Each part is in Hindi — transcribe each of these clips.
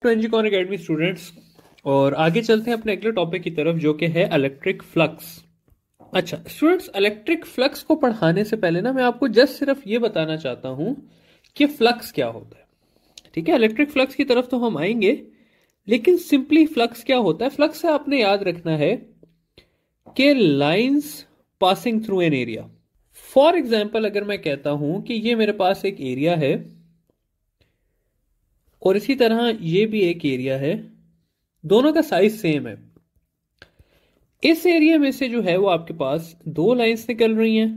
To एनजीकॉन academy students. और आगे चलते हैं अपने अगले टॉपिक की तरफ जो कि है इलेक्ट्रिक फ्लक्स। अच्छा स्टूडेंट्स, इलेक्ट्रिक फ्लक्स को पढ़ाने से पहले ना मैं आपको जस्ट सिर्फ ये बताना चाहता हूं कि फ्लक्स क्या होता है। ठीक है, इलेक्ट्रिक फ्लक्स की तरफ तो हम आएंगे, लेकिन सिंपली फ्लक्स क्या होता है। फ्लक्स से आपने याद रखना है कि lines passing through an area. For example अगर मैं कहता हूं कि ये मेरे पास एक एरिया है और इसी तरह ये भी एक एरिया है, दोनों का साइज सेम है। इस एरिया में से जो है वो आपके पास दो लाइंस निकल रही हैं,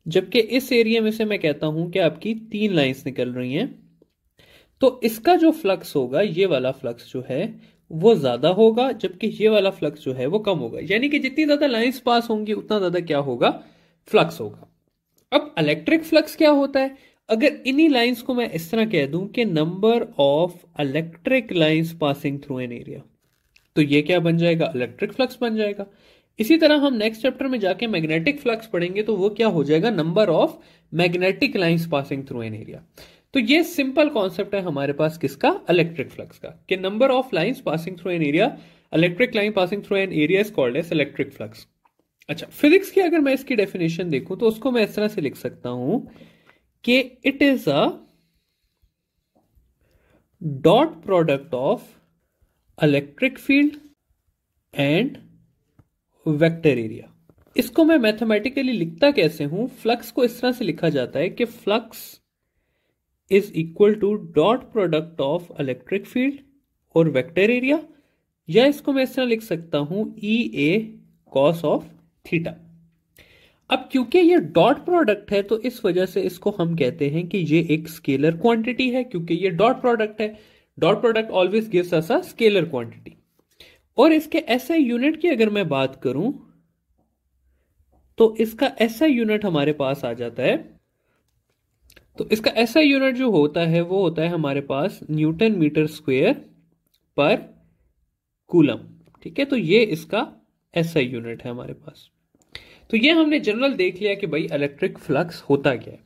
जबकि इस एरिया में से मैं कहता हूं कि आपकी तीन लाइंस निकल रही हैं। तो इसका जो फ्लक्स होगा, ये वाला फ्लक्स जो है वो ज्यादा होगा, जबकि ये वाला फ्लक्स जो है वो कम होगा। यानी कि जितनी ज्यादा लाइंस पास होंगी उतना ज्यादा क्या होगा, फ्लक्स होगा। अब इलेक्ट्रिक फ्लक्स क्या होता है। अगर इन्हीं लाइंस को मैं इस तरह कह दूं कि number of electric lines passing through an area, तो ये क्या बन जाएगा, इलेक्ट्रिक फ्लक्स बन जाएगा। इसी तरह हम नेक्स्ट चैप्टर में जाके मैग्नेटिक फ्लक्स पढ़ेंगे, तो वो क्या हो जाएगा, number of magnetic lines passing through an area. तो ये सिंपल कॉन्सेप्ट है हमारे पास किसका, इलेक्ट्रिक फ्लक्स का, कि number of lines passing through an area, electric line passing through an area is called as electric flux. अच्छा, फिजिक्स की अगर मैं इसकी डेफिनेशन देखूं तो उसको मैं इस तरह से लिख सकता हूं कि it is a dot product of electric field and vector area. इसको मैं मैथमेटिकली लिखता कैसे हूं, फ्लक्स को इस तरह से लिखा जाता है कि flux is equal to dot product of electric field और वेक्टर एरिया, या इसको मैं इस तरह लिख सकता हूं ई ए कॉस ऑफ थीटा। अब क्योंकि ये डॉट प्रोडक्ट है तो इस वजह से इसको हम कहते हैं कि ये एक स्केलर क्वांटिटी है, क्योंकि ये डॉट प्रोडक्ट है। Dot product always gives us a scalar quantity. और इसके एसआई यूनिट की अगर मैं बात करूं तो इसका एसआई यूनिट हमारे पास आ जाता है। तो इसका एसआई यूनिट जो होता है वो होता है हमारे पास न्यूटन मीटर स्क्वायर पर कूलम। ठीक है, तो ये इसका एसआई यूनिट है हमारे पास। तो ये हमने जनरल देख लिया कि भाई इलेक्ट्रिक फ्लक्स होता क्या है।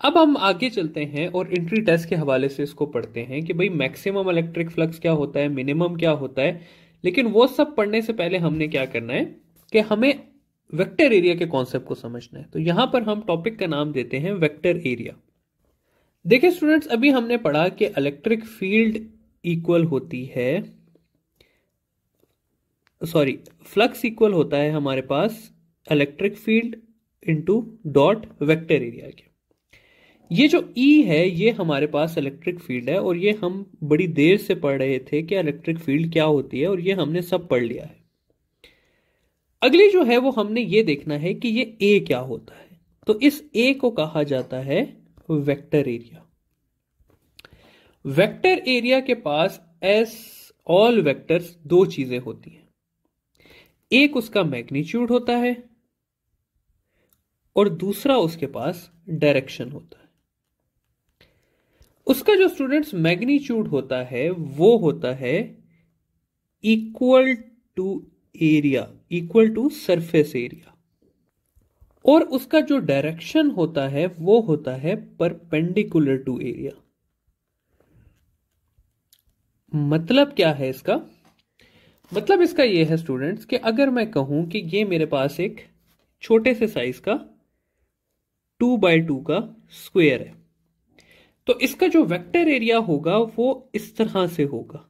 अब हम आगे चलते हैं और एंट्री टेस्ट के हवाले से इसको पढ़ते हैं कि भाई मैक्सिमम इलेक्ट्रिक फ्लक्स क्या होता है, मिनिमम क्या होता है। लेकिन वो सब पढ़ने से पहले हमने क्या करना है कि हमें वेक्टर एरिया के कॉन्सेप्ट को समझना है। तो यहां पर हम टॉपिक का नाम देते हैं वेक्टर एरिया। देखिए स्टूडेंट्स, अभी हमने पढ़ा कि इलेक्ट्रिक फील्ड इक्वल होती है, सॉरी फ्लक्स इक्वल होता है हमारे पास electric field into dot vector area के। ये जो E है ये हमारे पास इलेक्ट्रिक फील्ड है, और ये हम बड़ी देर से पढ़ रहे थे कि इलेक्ट्रिक फील्ड क्या होती है, और ये हमने सब पढ़ लिया है। अगली जो है वो हमने ये देखना है कि ये A क्या होता है। तो इस A को कहा जाता है वेक्टर एरिया। वेक्टर एरिया के पास एस ऑल वेक्टर्स दो चीजें होती हैं, एक उसका मैग्नीट्यूड होता है और दूसरा उसके पास डायरेक्शन होता है। उसका जो स्टूडेंट्स मैग्नीट्यूड होता है वो होता है equal to area, equal to surface area, और उसका जो डायरेक्शन होता है वो होता है परपेंडिकुलर टू एरिया। मतलब क्या है इसका, मतलब इसका यह है स्टूडेंट्स कि अगर मैं कहूं कि ये मेरे पास एक छोटे से साइज का 2x2 का स्क्वायर है, तो इसका जो वेक्टर एरिया होगा वो इस तरह से होगा।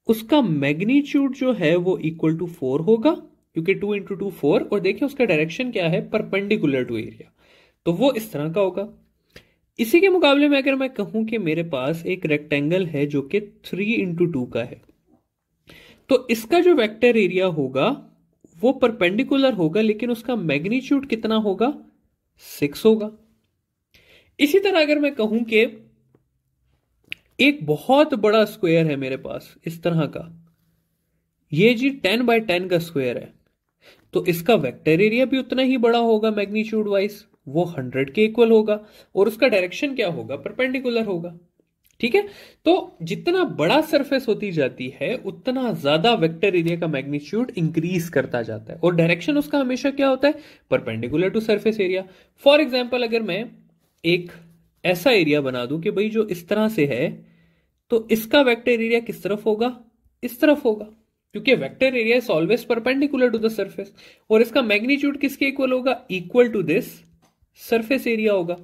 उसका मैग्नीट्यूड जो है वो इक्वल टू 4 होगा, क्योंकि 2 इंटू 2 4, और देखिए उसका डायरेक्शन क्या है, परपेंडिकुलर टू एरिया, तो वो इस तरह का होगा। इसी के मुकाबले में अगर मैं कहूं कि मेरे पास एक रेक्टेंगल है जो कि 3 इंटू 2 का है, तो इसका जो वेक्टर एरिया होगा वो परपेंडिकुलर होगा, लेकिन उसका मैग्नीट्यूड कितना होगा, 6 होगा। इसी तरह अगर मैं कहूं कि एक बहुत बड़ा स्क्वायर है मेरे पास इस तरह का, ये जी 10x10 का स्क्वायर है, तो इसका वेक्टर एरिया भी उतना ही बड़ा होगा मैग्नीट्यूड वाइज, वो 100 के इक्वल होगा, और उसका डायरेक्शन क्या होगा, परपेंडिकुलर होगा। ठीक है, तो जितना बड़ा सरफेस होती जाती है उतना ज्यादा वेक्टर एरिया का मैग्नीट्यूड इंक्रीज करता जाता है, और डायरेक्शन उसका हमेशा क्या होता है, perpendicular to surface area. For example अगर मैं एक ऐसा एरिया बना दूं कि भाई जो इस तरह से है तो इसका वेक्टर एरिया किस तरफ होगा? इस तरफ होगा, क्योंकि vector area is always perpendicular to the surface, और इसका मैग्नीट्यूड किसके इक्वल होगा? Equal to this surface area होगा।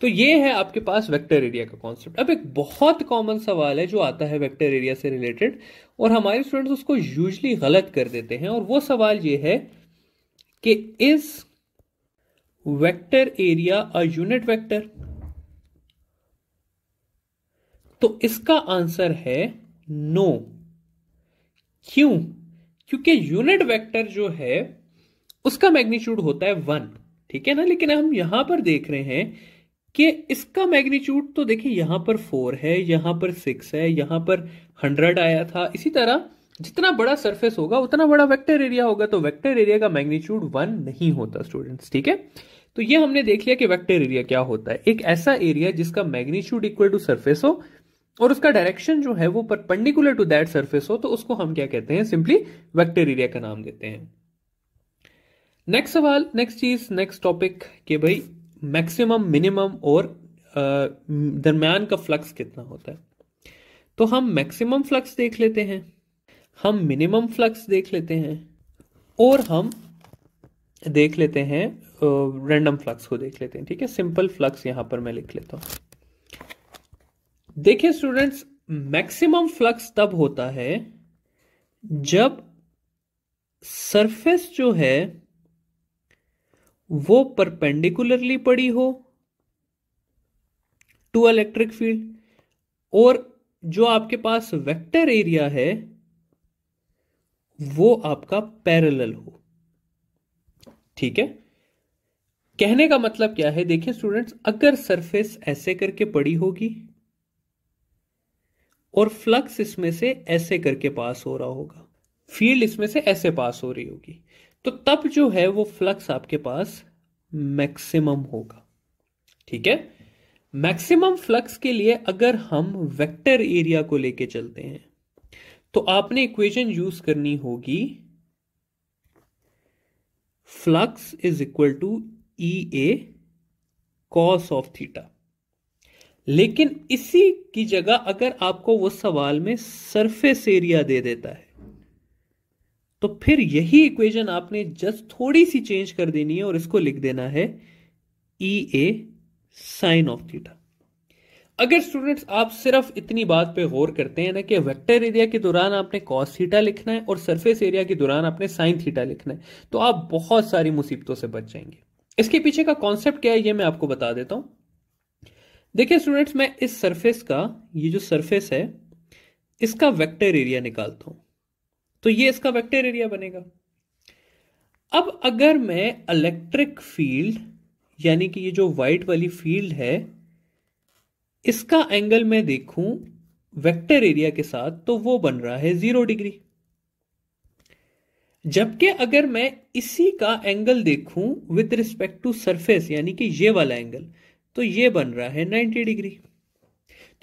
तो ये है आपके पास वेक्टर एरिया का कॉन्सेप्ट। अब एक बहुत कॉमन सवाल है जो आता है वेक्टर एरिया से रिलेटेड, और हमारे स्टूडेंट्स उसको यूजुअली गलत कर देते हैं, और वो सवाल ये है कि is vector area a unit vector? तो इसका आंसर है नो। क्यों? क्योंकि यूनिट वेक्टर जो है उसका मैग्नीट्यूड होता है 1, ठीक है ना। लेकिन हम यहां पर देख रहे हैं कि इसका मैग्नीट्यूड तो देखिए यहां पर 4 है, यहां पर 6 है, यहां पर 100 आया था। इसी तरह जितना बड़ा सरफेस होगा उतना बड़ा वेक्टर एरिया होगा, तो वेक्टर एरिया का मैग्नीट्यूड 1 नहीं होता स्टूडेंट्स, ठीक है। तो ये हमने देख लिया कि वेक्टर एरिया क्या होता है। एक ऐसा एरिया जिसका मैग्नीट्यूड इक्वल टू सरफेस हो और उसका डायरेक्शन जो है वो परपेंडिकुलर टू दैट सरफेस हो, तो उसको हम क्या कहते हैं? सिंपली वेक्टर एरिया का नाम देते हैं। नेक्स्ट सवाल, नेक्स्ट चीज, नेक्स्ट टॉपिक कि भाई मैक्सिमम, मिनिमम और दरम्यान का फ्लक्स कितना होता है। तो हम मैक्सिमम फ्लक्स देख लेते हैं, हम मिनिमम फ्लक्स देख लेते हैं, और हम देख लेते हैं रैंडम फ्लक्स को देख लेते हैं, ठीक है। सिंपल फ्लक्स यहां पर मैं लिख लेता हूं। देखिए स्टूडेंट्स, मैक्सिमम फ्लक्स तब होता है जब सरफेस जो है वो परपेंडिकुलरली पड़ी हो टू इलेक्ट्रिक फील्ड, और जो आपके पास वेक्टर एरिया है वो आपका पैरेलल हो, ठीक है। कहने का मतलब क्या है? देखिए स्टूडेंट्स, अगर सरफेस ऐसे करके पड़ी होगी और फ्लक्स इसमें से ऐसे करके पास हो रहा होगा, फील्ड इसमें से ऐसे पास हो रही होगी, तो तब जो है वो फ्लक्स आपके पास मैक्सिमम होगा, ठीक है। मैक्सिमम फ्लक्स के लिए अगर हम वेक्टर एरिया को लेके चलते हैं तो आपने इक्वेशन यूज करनी होगी, flux is equal to E A cos of theta. लेकिन इसी की जगह अगर आपको वो सवाल में सरफेस एरिया दे देता है तो फिर यही इक्वेशन आपने जस्ट थोड़ी सी चेंज कर देनी है और इसको लिख देना है ई ए साइन ऑफ थीटा। अगर स्टूडेंट्स आप सिर्फ इतनी बात पे गौर करते हैं ना कि वेक्टर एरिया के दौरान आपने कॉस थीटा लिखना है और सरफेस एरिया के दौरान आपने साइन थीटा लिखना है, तो आप बहुत सारी मुसीबतों से बच जाएंगे। इसके पीछे का कॉन्सेप्ट क्या है ये मैं आपको बता देता हूं। देखिए स्टूडेंट्स, मैं इस सरफेस का, ये जो सरफेस है इसका वेक्टर एरिया निकालता हूं, तो ये इसका वेक्टर एरिया बनेगा। अब अगर मैं इलेक्ट्रिक फील्ड, यानी कि ये जो व्हाइट वाली फील्ड है, इसका एंगल मैं देखूं वेक्टर एरिया के साथ, तो वो बन रहा है 0 डिग्री। जबकि अगर मैं इसी का एंगल देखूं विद रिस्पेक्ट टू सरफेस, यानी कि ये वाला एंगल, तो ये बन रहा है 90 डिग्री।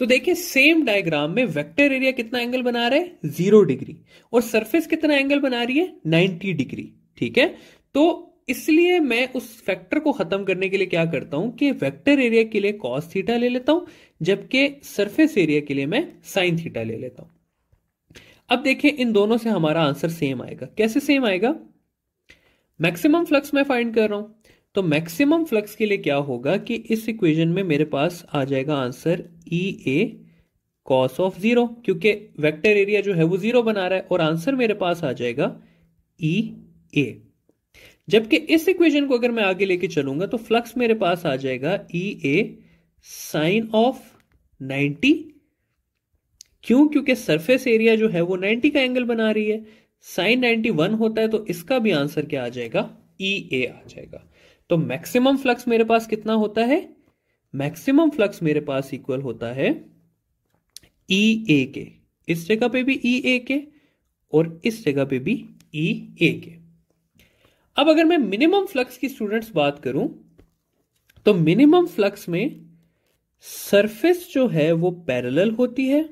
तो देखिए सेम डायग्राम में वेक्टर एरिया कितना एंगल बना रहा है? 0 डिग्री, और सरफेस कितना एंगल बना रही है? 90 डिग्री, ठीक है। तो इसलिए मैं उस फैक्टर को खत्म करने के लिए क्या करता हूं कि वेक्टर एरिया के लिए कॉस थीटा ले लेता हूं, जबकि सरफेस एरिया के लिए मैं साइन थीटा ले लेता हूं। अब देखिए इन दोनों से हमारा आंसर सेम आएगा। कैसे सेम आएगा? मैक्सिमम फ्लक्स मैं फाइंड कर रहा हूं, तो मैक्सिमम फ्लक्स के लिए क्या होगा कि इस इक्वेशन में मेरे पास आ जाएगा answer E A cos of 0, क्योंकि वेक्टर एरिया जो है वो 0 बना रहा है, और आंसर मेरे पास आ जाएगा ई ए। जबकि इस इक्वेशन को अगर मैं आगे लेके चलूंगा तो फ्लक्स मेरे पास आ जाएगा ई ए साइन ऑफ 90। क्यों? क्योंकि सरफेस एरिया जो है वो 90 का एंगल बना रही है, साइन 91 होता है, तो इसका भी आंसर क्या आ जाएगा? ई ए आ जाएगा। तो मैक्सिमम फ्लक्स मेरे पास कितना होता है? मैक्सिमम फ्लक्स मेरे पास इक्वल होता है ई ए के, इस जगह पे भी ई ए के और इस जगह पे भी ई ए के। अब अगर मैं मिनिमम फ्लक्स की स्टूडेंट्स बात करूं तो मिनिमम फ्लक्स में सरफेस जो है वो पैरेलल होती है,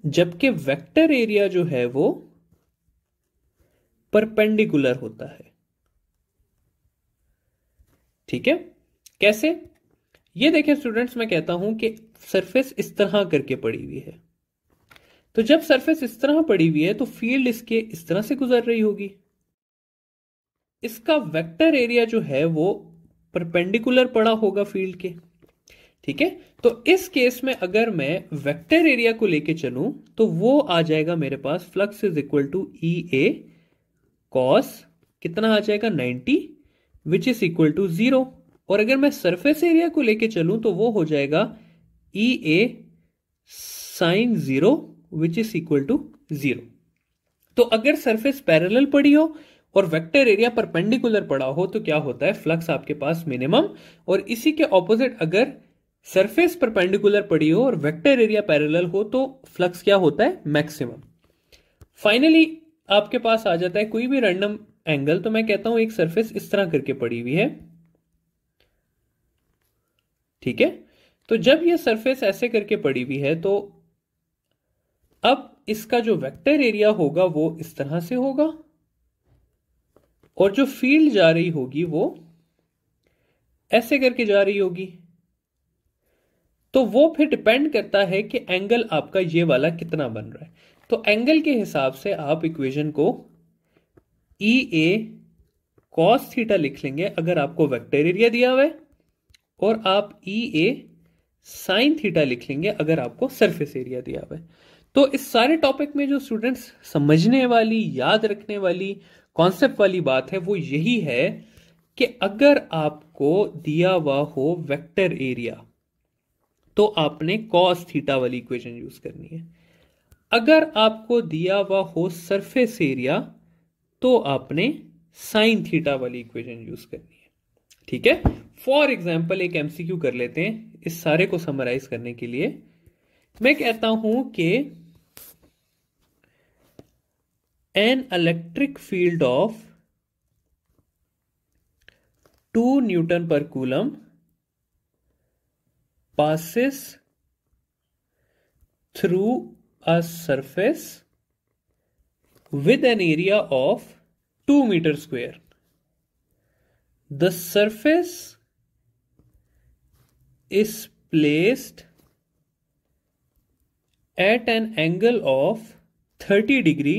जबकि वेक्टर एरिया जो है वो परपेंडिकुलर होता है, ठीक है। कैसे? ये देखिए स्टूडेंट्स, मैं कहता हूं कि सरफेस इस तरह करके पड़ी हुई है, तो जब सरफेस इस तरह पड़ी हुई है तो फील्ड इसके इस तरह से गुजर रही होगी। इसका वेक्टर एरिया जो है वो परपेंडिकुलर पड़ा होगा फील्ड के, ठीक है। तो इस केस में अगर मैं वेक्टर एरिया को लेके चलूं तो वो आ जाएगा मेरे पास flux is equal to E A cos कितना आ जाएगा 90 विच इज इक्वल टू 0। और अगर मैं सरफेस एरिया को लेके चलूं तो वो हो जाएगा E A sine 0 which is equal to 0। तो अगर सरफेस पैरेलल पड़ी हो और वेक्टर एरिया परपेंडिकुलर पड़ा हो तो क्या होता है, फ्लक्स आपके पास मिनिमम, और इसी के ऑपोजिट अगर सरफेस परपेंडिकुलर पड़ी हो और वेक्टर एरिया पैरेलल हो तो फ्लक्स क्या होता है, मैक्सिमम। फाइनली आपके पास आ जाता है कोई भी रैंडम एंगल, तो मैं कहता हूं एक सरफेस इस तरह करके पड़ी हुई है, ठीक है। तो जब यह सरफेस ऐसे करके पड़ी हुई है तो अब इसका जो वेक्टर एरिया होगा वो इस तरह से होगा और जो फील्ड जा रही होगी वो ऐसे करके जा रही होगी। तो वो फिर डिपेंड करता है कि एंगल आपका ये वाला कितना बन रहा है। तो एंगल के हिसाब से आप इक्वेशन को ई ए कॉस थीटा लिख लेंगे अगर आपको वेक्टर एरिया दिया हुआ है, और आप ई ए साइन थीटा लिख लेंगे अगर आपको सरफेस एरिया दिया हुआ है। तो इस सारे टॉपिक में जो स्टूडेंट्स समझने वाली, याद रखने वाली, कॉन्सेप्ट वाली बात है वो यही है कि अगर आपको दिया हुआ हो वेक्टर एरिया तो आपने कॉस थीटा वाली इक्वेशन यूज करनी है। अगर आपको दिया हुआ हो सरफेस एरिया तो आपने साइन थीटा वाली इक्वेशन यूज करनी है, ठीक है। फॉर एग्जाम्पल एक एमसीक्यू कर लेते हैं इस सारे को समराइज करने के लिए। मैं कहता हूं कि an electric field of 2 Newton पर coulomb passes through a surface with an area of 2 meter square. The surface is placed at an angle of 30 degree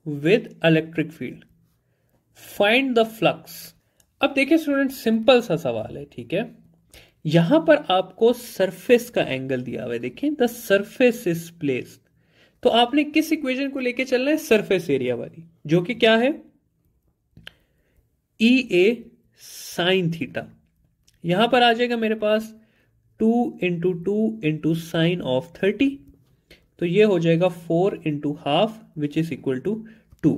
with electric field. Find the flux. अब देखिए स्टूडेंट, सिंपल सा सवाल है, ठीक है। यहां पर आपको सरफेस का एंगल दिया हुआ है, देखिए द सरफेस इज प्लेस्ड, तो आपने किस इक्वेशन को लेके चलना है, सरफेस एरिया वाली, जो कि क्या है ई ए साइन थीटा। यहां पर आ जाएगा मेरे पास 2 इंटू 2 इंटू साइन ऑफ 30, तो ये हो जाएगा 4 into half which is equal to 2।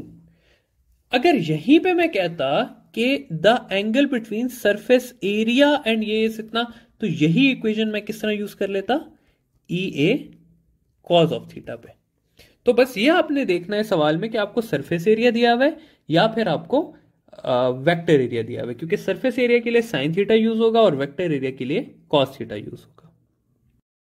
अगर यहीं पे मैं कहता कि the angle between surface area and ये इतना, तो यही इक्वेशन मैं किस तरह यूज कर लेता, ई ए कॉज ऑफ थीटा पे। तो बस ये आपने देखना है सवाल में कि आपको सरफेस एरिया दिया हुआ है या फिर आपको वेक्टर एरिया दिया हुआ है, क्योंकि सरफेस एरिया के लिए साइन थीटा यूज होगा और वेक्टर एरिया के लिए कॉस थीटा यूज होगा।